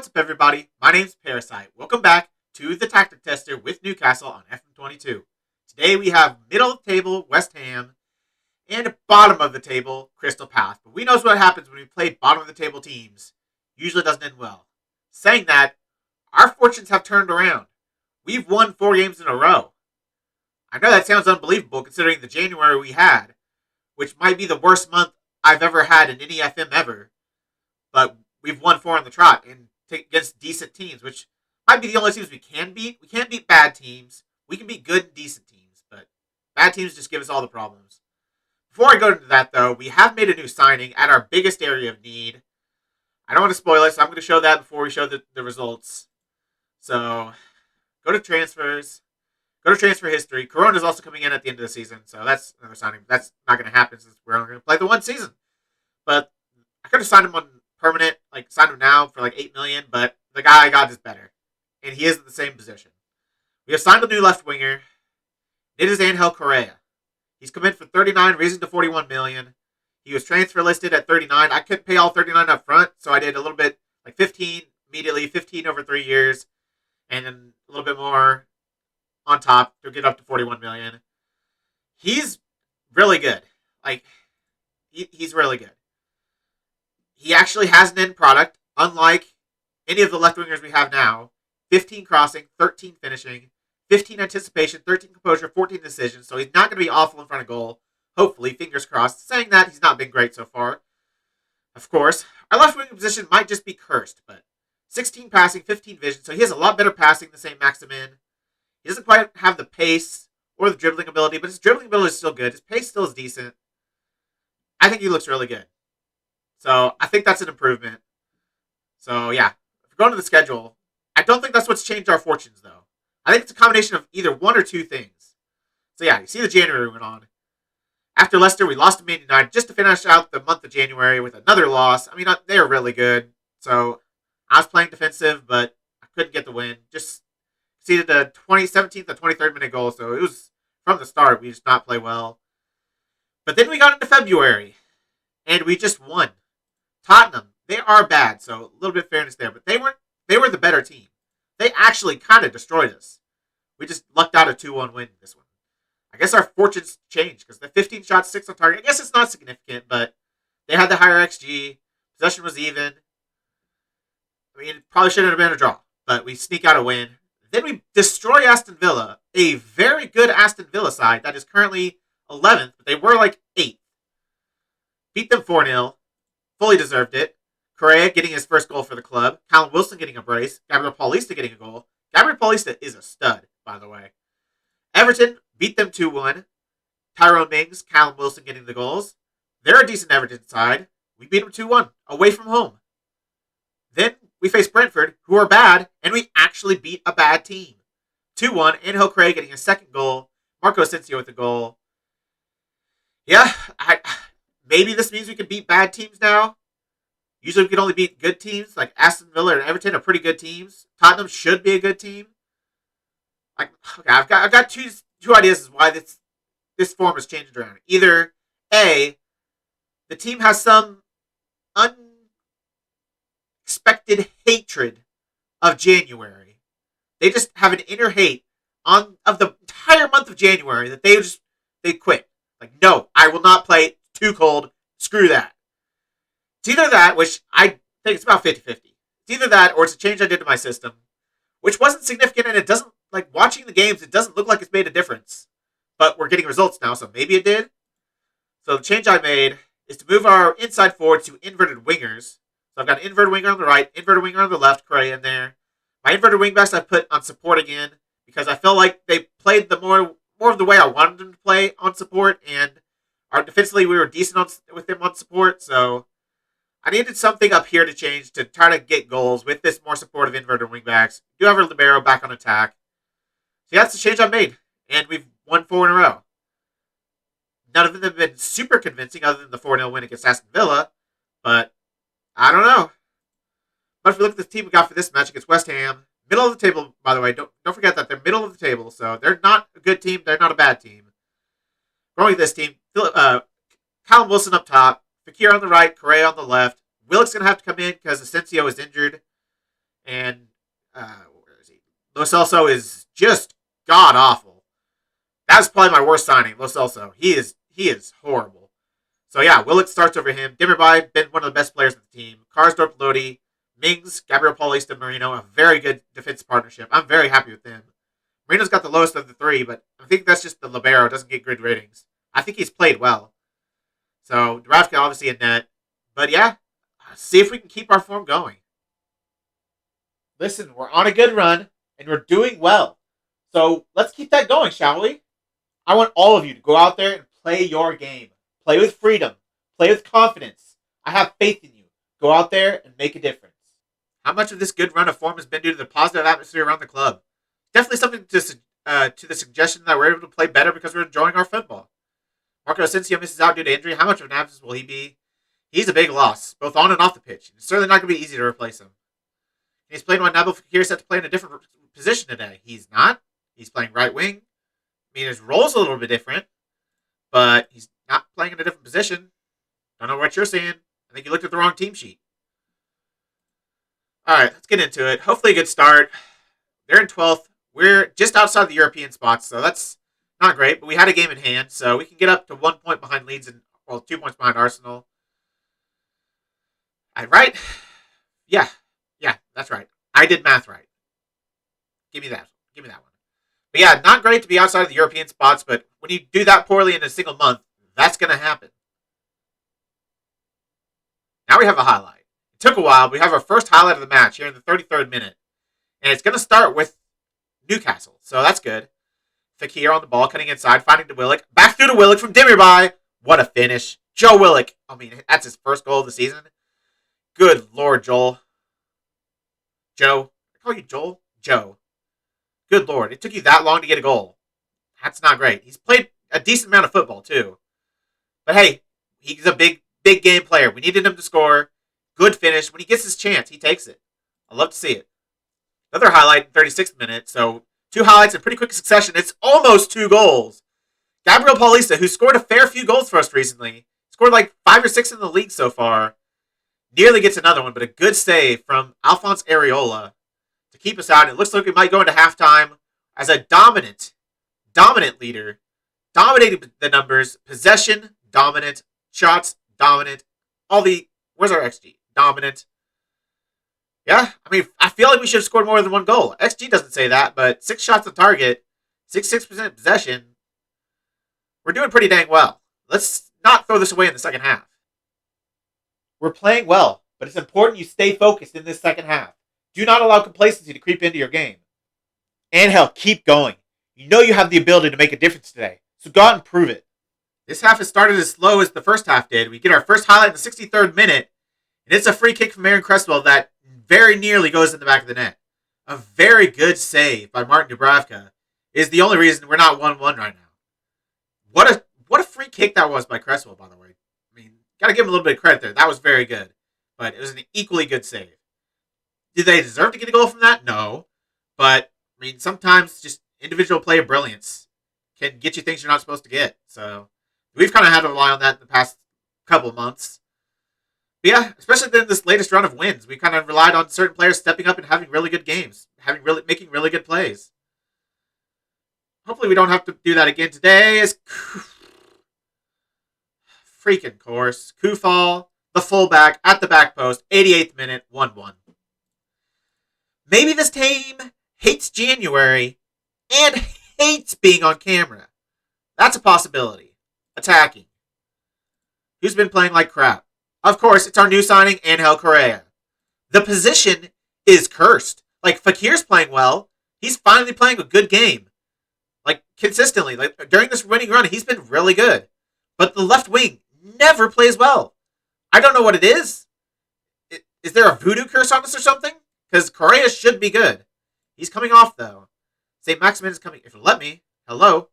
What's up, everybody? My name's Parasite. Welcome back to the Tactic Tester with Newcastle on FM22. Today we have middle of the table West Ham and bottom of the table Crystal Palace. But we know what happens when we play bottom of the table teams. Usually doesn't end well. Saying that, our fortunes have turned around. We've won 4 games in a row. I know that sounds unbelievable considering the January we had, which might be the worst month I've ever had in any FM ever. But we've won 4 on the trot and against decent teams, which might be the only teams we can beat. We can't beat bad teams. We can beat good and decent teams, but bad teams just give us all the problems. Before I go into that, though, we have made a new signing at our biggest area of need. I don't want to spoil it, so I'm going to show that before we show the results. So, go to transfers. Go to transfer history. Corona's also coming in at the end of the season, so that's another signing. That's not going to happen since we're only going to play the one season. But I could have signed him on permanent, sign him now for $8 million, but the guy I got is better. And he is in the same position. We have signed a new left winger. It is Angel Correa. He's come in for 39, raising to 41 million. He was transfer listed at 39. I couldn't pay all 39 up front, so I did a little bit, 15 immediately, 15 over 3 years, and then a little bit more on top to get up to 41 million. He's really good. He's really good. He actually has an end product, unlike any of the left wingers we have now. 15 crossing, 13 finishing, 15 anticipation, 13 composure, 14 decisions. So he's not going to be awful in front of goal. Hopefully, fingers crossed. Saying that, he's not been great so far. Of course, our left wing position might just be cursed, but 16 passing, 15 vision. So he has a lot better passing than St. Maximin. He doesn't quite have the pace or the dribbling ability, but his dribbling ability is still good. His pace still is decent. I think he looks really good. So I think that's an improvement. So yeah, if we're going to the schedule, I don't think that's what's changed our fortunes, though. I think it's a combination of either one or two things. So yeah, you see the January went on. After Leicester, we lost to Man United just to finish out the month of January with another loss. I mean, they were really good. So I was playing defensive, but I couldn't get the win. Just conceded the 17th and 23rd minute goal. So it was from the start, we just not play well. But then we got into February, and we just won. Tottenham, they are bad, so a little bit of fairness there, but they were the better team. They actually kind of destroyed us. We just lucked out a 2-1 win this one. I guess our fortunes changed because the 15 shots, 6 on target. I guess it's not significant, but they had the higher XG. Possession was even. I mean, it probably shouldn't have been a draw, but we sneak out a win. Then we destroy Aston Villa, a very good Aston Villa side that is currently 11th, but they were 8th. Beat them 4-0. Fully deserved it. Correa getting his first goal for the club. Callum Wilson getting a brace. Gabriel Paulista getting a goal. Gabriel Paulista is a stud, by the way. Everton beat them 2-1. Tyrone Mings, Callum Wilson getting the goals. They're a decent Everton side. We beat them 2-1, away from home. Then we face Brentford, who are bad, and we actually beat a bad team. 2-1, Angel Correa getting a second goal. Marco Asensio with the goal. Yeah, maybe this means we can beat bad teams now. Usually we can only beat good teams, like Aston Villa and Everton are pretty good teams. Tottenham should be a good team. I've got two ideas as why this form has changed around. Either A, the team has some unexpected hatred of January. They just have an inner hate of the entire month of January that they quit. No, I will not play. Too cold. Screw that. It's either that, which I think it's about 50-50. It's either that or it's a change I did to my system, which wasn't significant, and it doesn't, watching the games, it doesn't look like it's made a difference. But we're getting results now, so maybe it did. So the change I made is to move our inside forwards to inverted wingers. So I've got an inverted winger on the right, inverted winger on the left, Correa in there. My inverted wingbacks I put on support again because I felt like they played the more of the way I wanted them to play on support, and our defensively we were decent with them on support, so I needed something up here to change to try to get goals with this more supportive inverted wingbacks. Do have our libero back on attack. So yeah, that's the change I made, and we've won 4 in a row. None of them have been super convincing other than the 4-0 win against Aston Villa, but I don't know. But if we look at the team we got for this match against West Ham, middle of the table, by the way, don't forget that they're middle of the table, so they're not a good team, they're not a bad team. Going with this team, Callum Wilson up top, Fekir on the right, Correa on the left. Willock's going to have to come in because Asensio is injured. And where is he? Lo Celso is just god awful. That's probably my worst signing, Lo Celso. He is horrible. So yeah, Willock starts over him. Dimmerby, been one of the best players of the team. Karsdorp, Lodi, Mings, Gabriel Paulista, Marino, a very good defense partnership. I'm very happy with them. Marino's got the lowest of the three, but I think that's just the libero doesn't get good ratings. I think he's played well. So Dubravka obviously in net. But yeah, see if we can keep our form going. Listen, we're on a good run and we're doing well. So let's keep that going, shall we? I want all of you to go out there and play your game. Play with freedom. Play with confidence. I have faith in you. Go out there and make a difference. How much of this good run of form has been due to the positive atmosphere around the club? Definitely something to the suggestion that we're able to play better because we're enjoying our football. Marco Asensio misses out due to injury. How much of an absence will he be? He's a big loss, both on and off the pitch. It's certainly not going to be easy to replace him. He's playing when Nabil Fekir set to play in a different position today. He's not. He's playing right wing. I mean, his role's a little bit different, but he's not playing in a different position. Don't know what you're seeing. I think you looked at the wrong team sheet. All right, let's get into it. Hopefully a good start. They're in 12th. We're just outside the European spots, so that's not great, but we had a game in hand, so we can get up to 1 point behind Leeds and, 2 points behind Arsenal. Right? Yeah, that's right. I did math right. Give me that one. But yeah, not great to be outside of the European spots, but when you do that poorly in a single month, that's going to happen. Now we have a highlight. It took a while. We have our first highlight of the match here in the 33rd minute. And it's going to start with Newcastle, so that's good. Fekir on the ball, cutting inside, finding to Willock. Back through to Willock from Demirbay. What a finish. Joe Willock. I mean, that's his first goal of the season. Good Lord, Joel. Joe. I call you Joel? Joe. Good Lord. It took you that long to get a goal. That's not great. He's played a decent amount of football, too. But hey, he's a big game player. We needed him to score. Good finish. When he gets his chance, he takes it. I love to see it. Another highlight in 36th minute. So 2 highlights in pretty quick succession. It's almost 2 goals. Gabriel Paulista, who scored a fair few goals for us recently, scored like 5 or 6 in the league so far, nearly gets another one, but a good save from Alphonse Areola to keep us out. It looks like we might go into halftime as a dominant leader, dominating the numbers, possession, dominant, shots, dominant, where's our XG? Dominant. Yeah, I mean, I feel like we should have scored more than 1 goal. XG doesn't say that, but 6 shots on target, 66% possession. We're doing pretty dang well. Let's not throw this away in the second half. We're playing well, but it's important you stay focused in this second half. Do not allow complacency to creep into your game. And hell, keep going. You know you have the ability to make a difference today, so go out and prove it. This half has started as slow as the first half did. We get our first highlight in the 63rd minute, and it's a free kick from Aaron Cresswell that very nearly goes in the back of the net. A very good save by Martin Dubravka is the only reason we're not 1-1 right now. What a free kick that was by Cresswell, by the way. I mean, got to give him a little bit of credit there. That was very good. But it was an equally good save. Did they deserve to get a goal from that? No. But, I mean, sometimes just individual player brilliance can get you things you're not supposed to get. So, we've kind of had to rely on that in the past couple of months. But yeah, especially in this latest run of wins, we kind of relied on certain players stepping up and having really good games, making really good plays. Hopefully we don't have to do that again today. As freaking course. Kufal, the fullback, at the back post, 88th minute, 1-1. Maybe this team hates January and hates being on camera. That's a possibility. Attacking. Who's been playing like crap? Of course, it's our new signing, Angel Correa. The position is cursed. Like, Fakir's playing well. He's finally playing a good game. Like, consistently. Like, during this winning run, he's been really good. But the left wing never plays well. I don't know what it is. Is there a voodoo curse on us or something? Because Correa should be good. He's coming off, though. St. Maximin is coming. If you'll let me. Hello.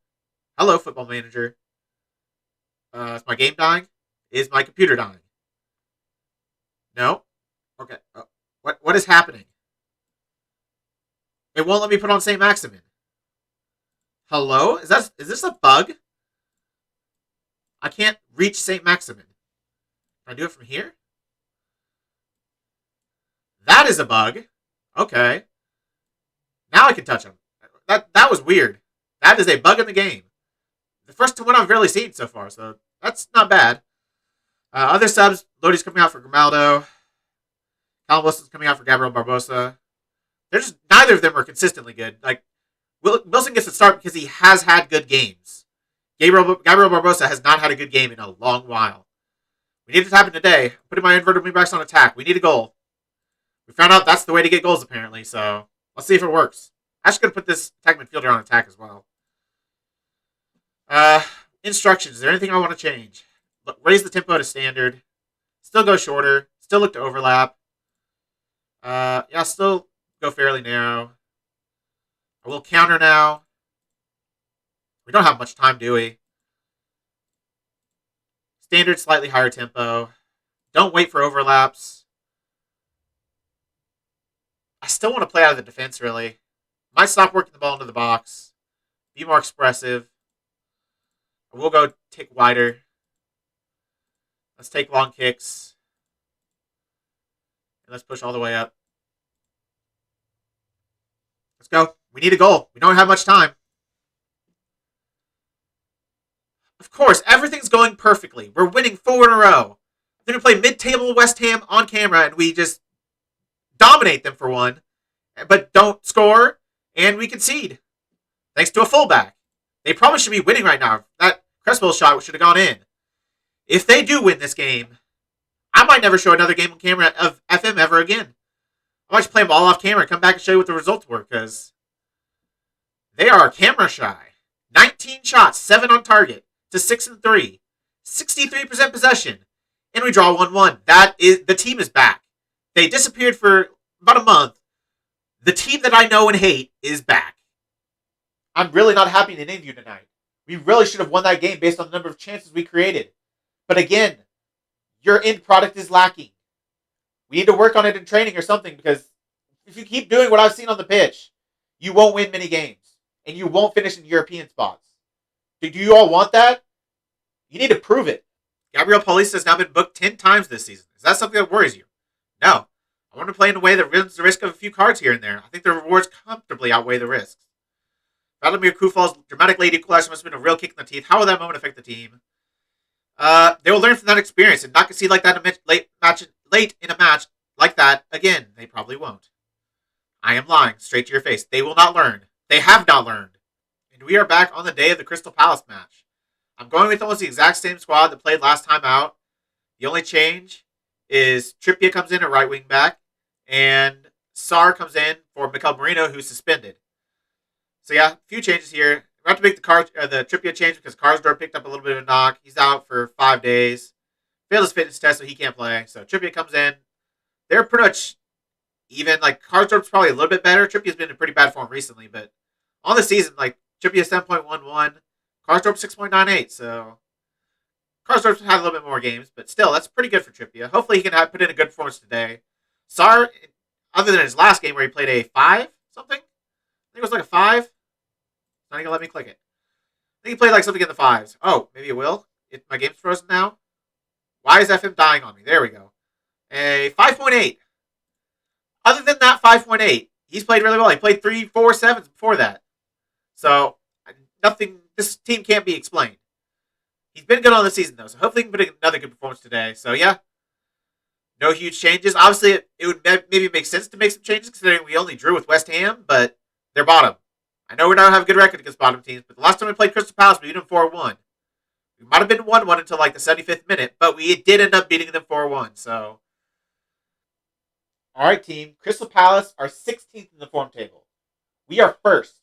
Hello, football manager. Is my game dying? Is my computer dying? No? Okay. What is happening? It won't let me put on St. Maximin. Hello? Is this a bug? I can't reach St. Maximin. Can I do it from here? That is a bug. Okay. Now I can touch him. That was weird. That is a bug in the game. The first one I've really seen so far, so that's not bad. Other subs, Lodi's coming out for Grimaldo. Callum Wilson's coming out for Gabriel Barbosa. They're just, neither of them are consistently good. Like, Wilson gets to start because he has had good games. Gabriel Barbosa has not had a good game in a long while. We need it to happen today. Putting my inverted wingbacks on attack. We need a goal. We found out that's the way to get goals, apparently, so let's see if it works. I'm actually going to put this attack midfielder on attack as well. Instructions. Is there anything I want to change? Look, raise the tempo to standard. Still go shorter. Still look to overlap. Yeah, still go fairly narrow. I will counter now. We don't have much time, do we? Standard, slightly higher tempo. Don't wait for overlaps. I still want to play out of the defense, really. Might stop working the ball into the box. Be more expressive. We'll go tick wider. Let's take long kicks. And let's push all the way up. Let's go. We need a goal. We don't have much time. Of course, everything's going perfectly. We're winning 4 in a row. I'm going to play mid-table West Ham on camera, and we just dominate them for one, but don't score, and we concede. Thanks to a fullback. They probably should be winning right now. That Cresswell shot should have gone in. If they do win this game, I might never show another game on camera of FM ever again. I might just play them all off camera and come back and show you what the results were, because they are camera shy. 19 shots, 7 on target, to 6-3. 63% possession. And we draw 1-1. The team is back. They disappeared for about a month. The team that I know and hate is back. I'm really not happy to name you tonight. We really should have won that game based on the number of chances we created. But again, your end product is lacking. We need to work on it in training or something, because if you keep doing what I've seen on the pitch, you won't win many games. And you won't finish in European spots. Do you all want that? You need to prove it. Gabriel Paulista has now been booked 10 times this season. Is that something that worries you? No. I want to play in a way that runs the risk of a few cards here and there. I think the rewards comfortably outweigh the risks. Vladimir Kufal's dramatic late equalizer must have been a real kick in the teeth. How will that moment affect the team? They will learn from that experience and not concede like that late in a match like that again. They probably won't. I am lying straight to your face. They will not learn. They have not learned. And we are back on the day of the Crystal Palace match. I'm going with almost the exact same squad that played last time out. The only change is Trippier comes in at right wing back, and Sarr comes in for Mikel Merino, who's suspended. So yeah, a few changes here. We have to make the Trippier change because Karsdorp picked up a little bit of a knock. He's out for 5 days. Failed his fitness test, so he can't play. So Trippier comes in. They're pretty much even. Like, Karsdorp's probably a little bit better. Trippier's been in pretty bad form recently, but on the season, like, Trippier 7.11, Karsdorp 6.98. So Karsdorp's had a little bit more games, but still, that's pretty good for Trippier. Hopefully he can put in a good performance today. Sarr, other than his last game where he played a 5 something, I think it was like a 5. It's not even going to let me click it. I think he played like something in the 5s. Oh, maybe it will. My game's frozen now. Why is FM dying on me? There we go. A 5.8. Other than that 5.8, he's played really well. He played 3, 4, 7s before that. So, nothing. This team can't be explained. He's been good on the season, though, so hopefully he can put in another good performance today. So, yeah. No huge changes. Obviously, it would maybe make sense to make some changes, considering we only drew with West Ham, but they're bottom. I know we don't have a good record against bottom teams, but the last time we played Crystal Palace, we beat them 4-1. We might have been 1-1 until like the 75th minute, but we did end up beating them 4-1, so. All right, team. Crystal Palace are 16th in the form table. We are first.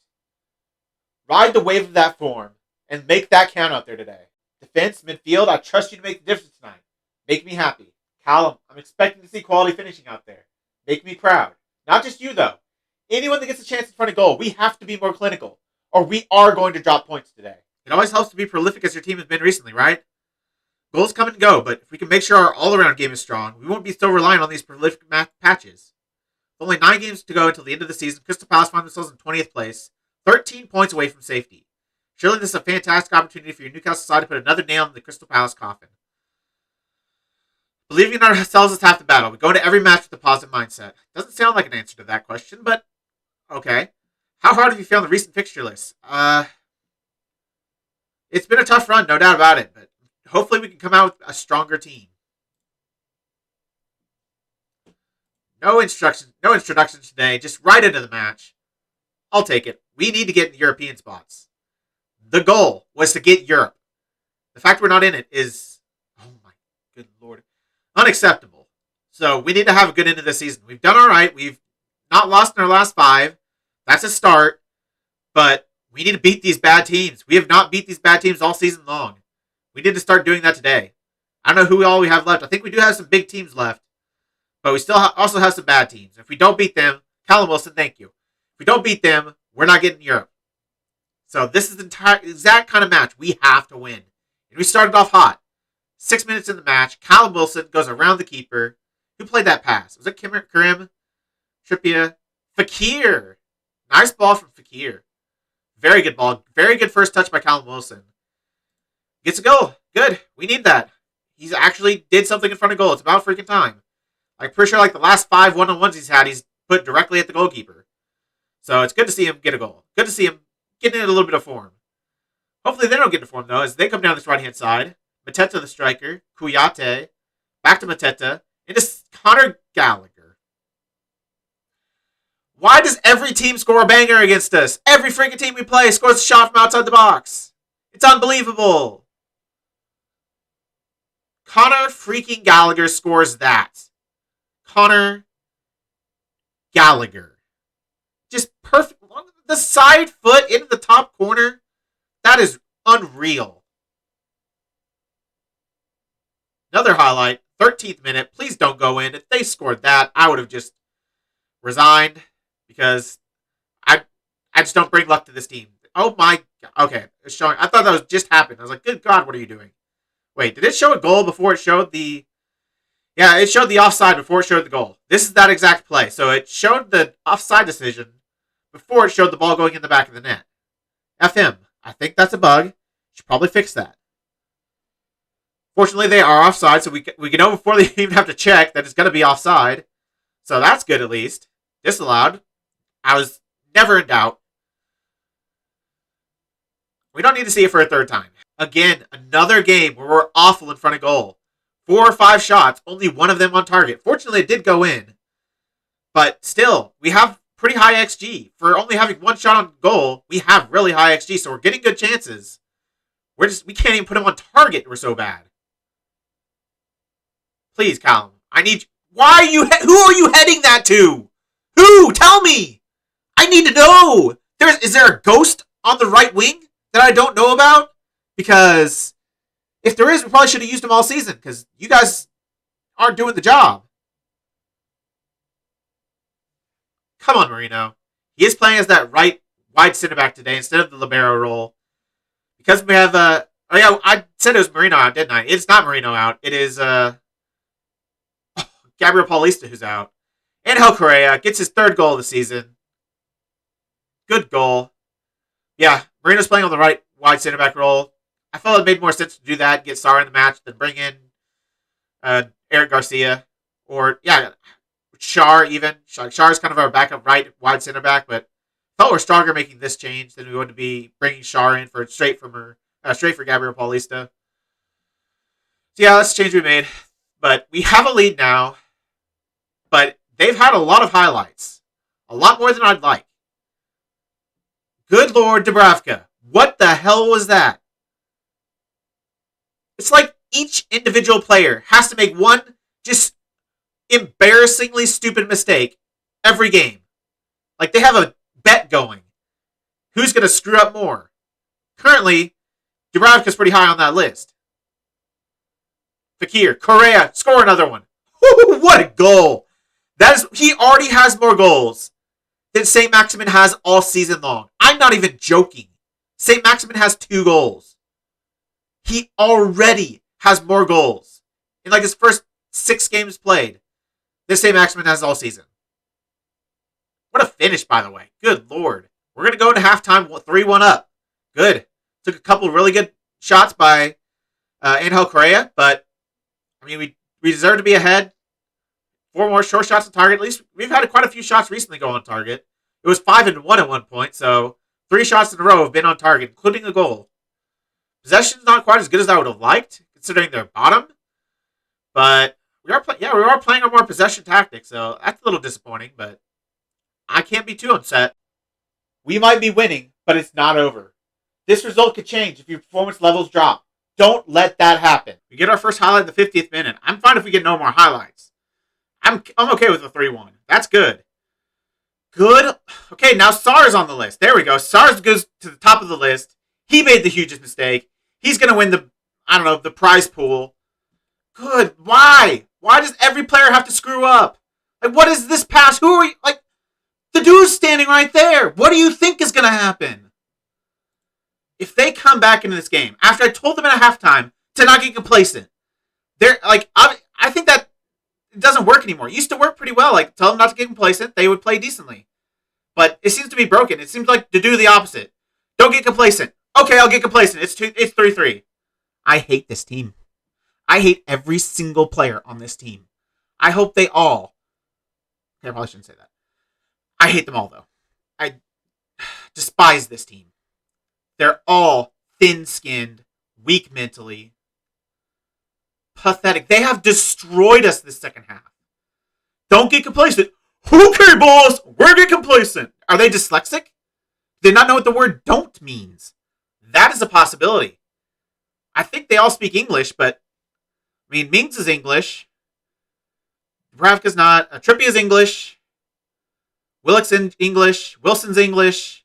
Ride the wave of that form and make that count out there today. Defense, midfield, I trust you to make the difference tonight. Make me happy. Callum, I'm expecting to see quality finishing out there. Make me proud. Not just you, though. Anyone that gets a chance in front of goal, we have to be more clinical, or we are going to drop points today. It always helps to be prolific as your team has been recently, right? Goals come and go, but if we can make sure our all-around game is strong, we won't be so reliant on these prolific patches. With only 9 games to go until the end of the season, Crystal Palace find themselves in 20th place, 13 points away from safety. Surely this is a fantastic opportunity for your Newcastle side to put another nail in the Crystal Palace coffin. Believing in ourselves is half the battle. We go into every match with a positive mindset. Doesn't sound like an answer to that question, but okay. How hard have you found the recent fixture list? It's been a tough run, no doubt about it, but hopefully we can come out with a stronger team. No introductions today, just right into the match. I'll take it. We need to get in the European spots. The goal was to get Europe. The fact we're not in it is, oh my good lord, unacceptable. So we need to have a good end of the season. We've done all right. We've not lost in our last 5. That's a start. But we need to beat these bad teams. We have not beat these bad teams all season long. We need to start doing that today. I don't know who all we have left. I think we do have some big teams left. But we still also have some bad teams. If we don't beat them, Callum Wilson, thank you. If we don't beat them, we're not getting Europe. So this is the exact kind of match we have to win. And we started off hot. 6 minutes in the match, Callum Wilson goes around the keeper. Who played that pass? Was it Karim? Trippier? Fekir. Nice ball from Fekir. Very good ball. Very good first touch by Callum Wilson. Gets a goal. Good. We need that. He's actually did something in front of goal. It's about freaking time. I'm pretty sure the last 5 one-on-ones he's put directly at the goalkeeper. So it's good to see him get a goal. Good to see him getting in a little bit of form. Hopefully they don't get into form, though, as they come down this right-hand side. Mateta, the striker. Kouyaté. Back to Mateta. Into Conor Gallagher. Why does every team score a banger against us? Every freaking team we play scores a shot from outside the box. It's unbelievable. Conor freaking Gallagher scores that. Conor Gallagher. Just perfect. The side foot into the top corner. That is unreal. Another highlight. 13th minute. Please don't go in. If they scored that, I would have just resigned. Because I just don't bring luck to this team. Oh my god. Okay. It's showing. I thought that was just happened. I was like, good god, what are you doing? Wait, did it show a goal before it showed the... Yeah, it showed the offside before it showed the goal. This is that exact play. So it showed the offside decision before it showed the ball going in the back of the net. FM. I think that's a bug. Should probably fix that. Fortunately, they are offside, so we can know before they even have to check that it's going to be offside. So that's good at least. Disallowed. I was never in doubt. We don't need to see it for a third time. Again, another game where we're awful in front of goal. 4 or 5 shots, only one of them on target. Fortunately, it did go in. But still, we have pretty high XG. For only having 1 shot on goal, we have really high XG, so we're getting good chances. We can't even put them on target. We're so bad. Please, Callum. I need you. Who are you heading that to? Who? Tell me. I need to know. Is there a ghost on the right wing that I don't know about? Because if there is, we probably should have used him all season because you guys aren't doing the job. Come on, Marino. He is playing as that right wide center back today instead of the libero role. Because we have I said it was Marino out, didn't I? It's not Marino out. It is Gabriel Paulista who's out. Angel Correa gets his 3rd goal of the season. Good goal. Yeah, Marino's playing on the right wide center back role. I felt it made more sense to do that, get Sarr in the match, than bring in Eric Garcia. Or, Schär even. Schar's kind of our backup right wide center back, but felt we're stronger making this change than we would be bringing Schär in straight for Gabriel Paulista. So yeah, that's the change we made. But we have a lead now. But they've had a lot of highlights. A lot more than I'd like. Good Lord, Dubravka. What the hell was that? It's like each individual player has to make one just embarrassingly stupid mistake every game. Like they have a bet going. Who's going to screw up more? Currently, Dubravka's pretty high on that list. Fekir, Correa, score another one. What a goal. He already has more goals than St. Maximin has all season long. I'm not even joking. St. Maximin has 2 goals. He already has more goals in his first 6 games played than St. Maximin has all season. What a finish, by the way. Good Lord. We're going to go into halftime 3-1 up. Good. Took a couple really good shots by Angel Correa, but we We deserve to be ahead. 4 more short shots on target. At least we've had quite a few shots recently go on target. It was 5-1 at one point, so 3 shots in a row have been on target, including a goal. Possession's not quite as good as I would have liked, considering they're bottom. But we are playing a more possession tactic, so that's a little disappointing, but I can't be too upset. We might be winning, but it's not over. This result could change if your performance levels drop. Don't let that happen. We get our first highlight in the 50th minute. I'm fine if we get no more highlights. I'm okay with the 3-1. That's good. Good. Okay, now Sar's on the list. There we go. Sar's goes to the top of the list. He made the hugest mistake. He's going to win the prize pool. Good. Why? Why does every player have to screw up? Like, what is this pass? Who are you? Like, the dude's standing right there. What do you think is going to happen? If they come back into this game, after I told them at halftime to not get complacent, they're like, I think that it doesn't work anymore. It used to work pretty well. Like, tell them not to get complacent. They would play decently. But it seems to be broken. It seems like to do the opposite. Don't get complacent. Okay, I'll get complacent. It's 3-3. I hate this team. I hate every single player on this team. I hope they all. Okay, I probably shouldn't say that. I hate them all, though. I despise this team. They're all thin-skinned, weak mentally, pathetic. They have destroyed us this second half. Don't get complacent. Okay, boss, we're getting complacent. Are they dyslexic? Do they not know what the word don't means? That is a possibility. I think they all speak English, but I mean, Mings is English. Dubravka's not. Trippier's English. Willock's in English. Wilson's English.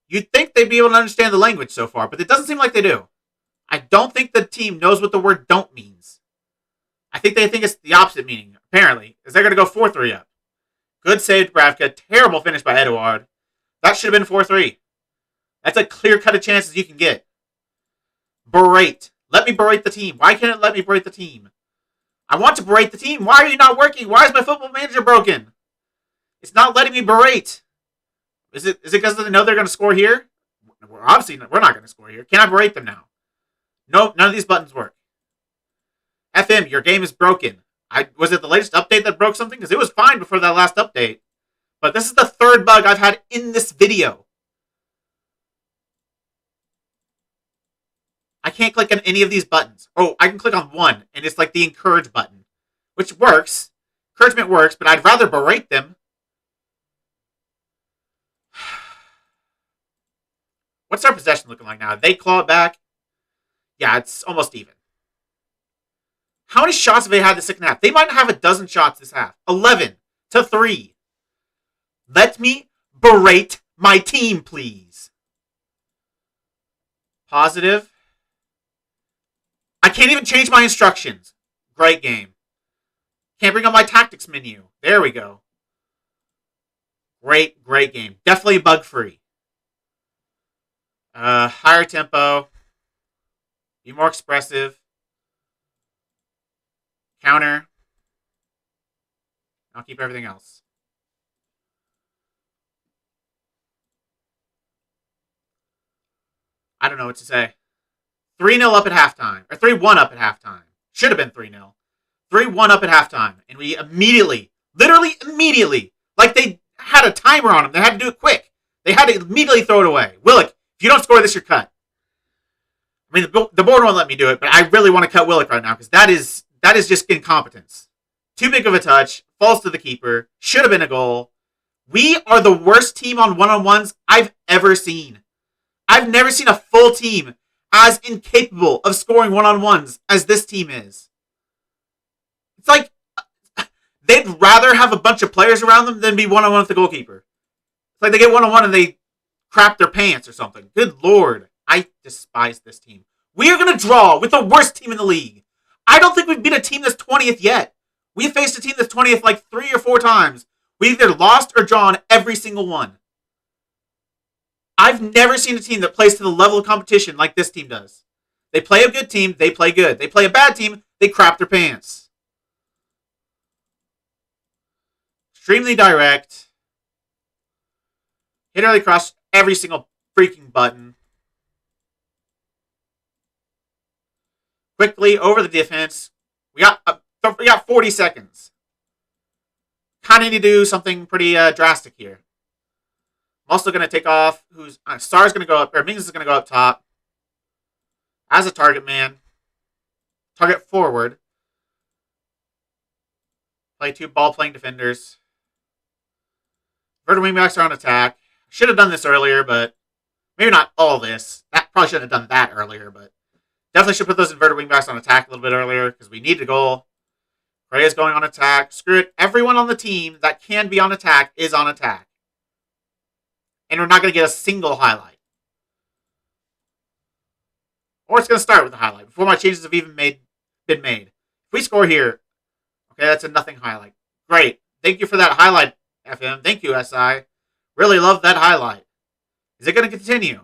You'd think they'd be able to understand the language so far, but it doesn't seem like they do. I don't think the team knows what the word don't means. I think they think it's the opposite meaning, apparently, is they're going to go 4-3 up. Good save, Dubravka. Terrible finish by Edouard. That should have been 4-3. That's a clear-cut of chances you can get. Berate. Let me berate the team. Why can't it let me berate the team? I want to berate the team. Why are you not working? Why is my football manager broken? It's not letting me berate. Is it because they know they're going to score here? Obviously, we're not going to score here. Can I berate them now? Nope, none of these buttons work. FM, your game is broken. Was it the latest update that broke something? Because it was fine before that last update. But this is the third bug I've had in this video. I can't click on any of these buttons. Oh, I can click on one, and it's like the encourage button, which works. Encouragement works, but I'd rather berate them. What's our possession looking like now? They claw it back? Yeah, it's almost even. How many shots have they had the second half? They might have a dozen shots this half. 11-3. Let me berate my team, please. Positive. I can't even change my instructions. Great game. Can't bring up my tactics menu. There we go. Great game. Definitely bug-free. Higher tempo. Be more expressive. Counter. I'll keep everything else. I don't know what to say. 3-0 up at halftime. Or 3-1 up at halftime. Should have been 3-0. 3-1 up at halftime. And we literally immediately, like they had a timer on them. They had to do it quick. They had to immediately throw it away. Willock, if you don't score this, you're cut. I mean, the board won't let me do it, but I really want to cut Willock right now because that is just incompetence. Too big of a touch. Falls to the keeper. Should have been a goal. We are the worst team on one-on-ones I've ever seen. I've never seen a full team as incapable of scoring one-on-ones as this team is. It's like they'd rather have a bunch of players around them than be one-on-one with the goalkeeper. It's like they get one-on-one and they crap their pants or something. Good Lord. I despise this team. We are going to draw with the worst team in the league. I don't think we've beat a team that's 20th yet. We've faced a team that's 20th like 3 or 4 times. We either lost or drawn every single one. I've never seen a team that plays to the level of competition like this team does. They play a good team, they play good. They play a bad team, they crap their pants. Extremely direct. Hit early cross every single freaking button. Quickly over the defense. We got So we got 40 seconds. Kind of need to do something pretty drastic here. I'm also going to take off Star's going to go up, or Mings is going to go up top as a target man. Target forward. Play 2 ball-playing defenders. Vertical wingbacks are on attack. Should have done this earlier, but maybe not all this. That probably shouldn't have done that earlier, but definitely should put those inverted wingbacks on attack a little bit earlier because we need a goal. Correa's going on attack. Screw it. Everyone on the team that can be on attack is on attack. And we're not going to get a single highlight. Or it's going to start with a highlight before my changes have even been made. If we score here, okay, that's a nothing highlight. Great. Thank you for that highlight, FM. Thank you, SI. Really love that highlight. Is it going to continue?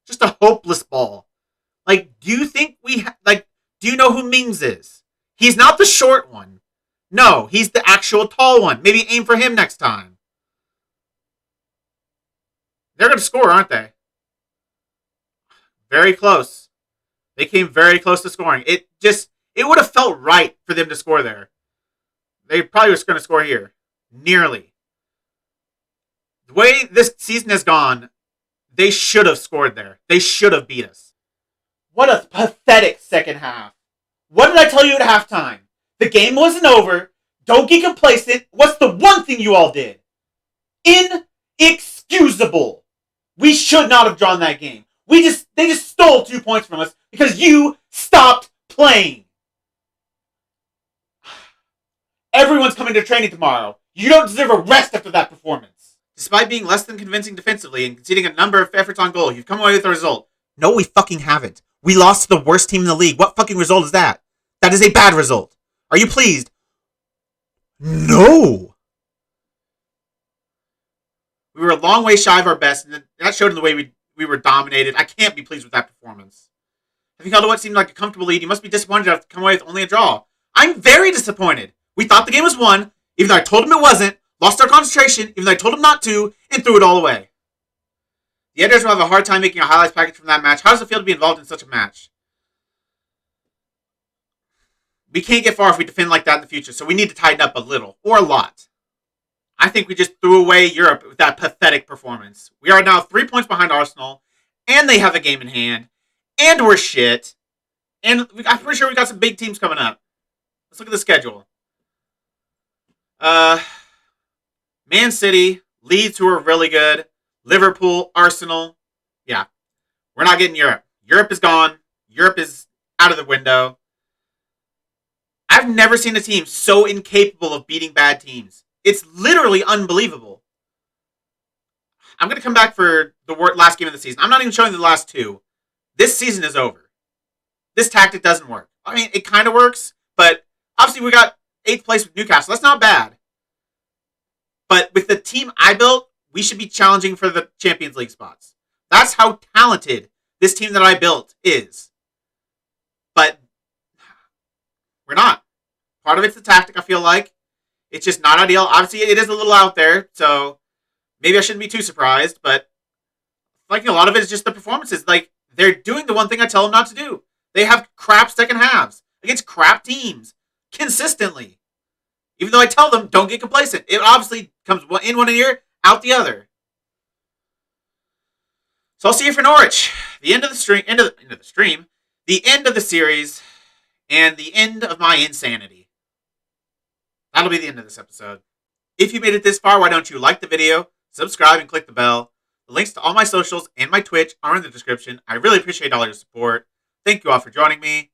Just a hopeless ball. Like, do you think do you know who Mings is? He's not the short one. No, he's the actual tall one. Maybe aim for him next time. They're going to score, aren't they? Very close. They came very close to scoring. It would have felt right for them to score there. They probably was going to score here. Nearly. The way this season has gone, they should have scored there. They should have beat us. What a pathetic second half. What did I tell you at halftime? The game wasn't over. Don't get complacent. What's the one thing you all did? Inexcusable. We should not have drawn that game. They just stole 2 points from us because you stopped playing. Everyone's coming to training tomorrow. You don't deserve a rest after that performance. Despite being less than convincing defensively and conceding a number of efforts on goal, you've come away with a result. No, we fucking haven't. We lost to the worst team in the league. What fucking result is that? That is a bad result. Are you pleased? No. We were a long way shy of our best, and that showed in the way we were dominated. I can't be pleased with that performance. Having held what seemed like a comfortable lead, you must be disappointed to have to come away with only a draw. I'm very disappointed. We thought the game was won, even though I told him it wasn't, lost our concentration, even though I told him not to, and threw it all away. The editors will have a hard time making a highlights package from that match. How does it feel to be involved in such a match? We can't get far if we defend like that in the future, so we need to tighten up a little, or a lot. I think we just threw away Europe with that pathetic performance. We are now 3 points behind Arsenal, and they have a game in hand, and we're shit, and I'm pretty sure we got some big teams coming up. Let's look at the schedule. Man City, Leeds, who are really good, Liverpool, Arsenal. Yeah, we're not getting Europe. Europe is gone. Europe is out of the window. I've never seen a team so incapable of beating bad teams. It's literally unbelievable. I'm going to come back for the last game of the season. I'm not even showing the last 2. This season is over. This tactic doesn't work. I mean, it kind of works, but obviously we got 8th place with Newcastle. That's not bad. But with the team I built, we should be challenging for the Champions League spots. That's how talented this team that I built is. But we're not. Part of it's the tactic, I feel like. It's just not ideal. Obviously, it is a little out there, so maybe I shouldn't be too surprised. But like a lot of it is just the performances. Like, they're doing the one thing I tell them not to do. They have crap second halves against crap teams consistently. Even though I tell them, don't get complacent. It obviously comes in one ear, out the other. So I'll see you for Norwich. The end of the stream, the end of the series, and the end of my insanity. That'll be the end of this episode. If you made it this far, why don't you like the video, subscribe, and click the bell. The links to all my socials and my Twitch are in the description. I really appreciate all your support. Thank you all for joining me,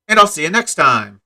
and I'll see you next time.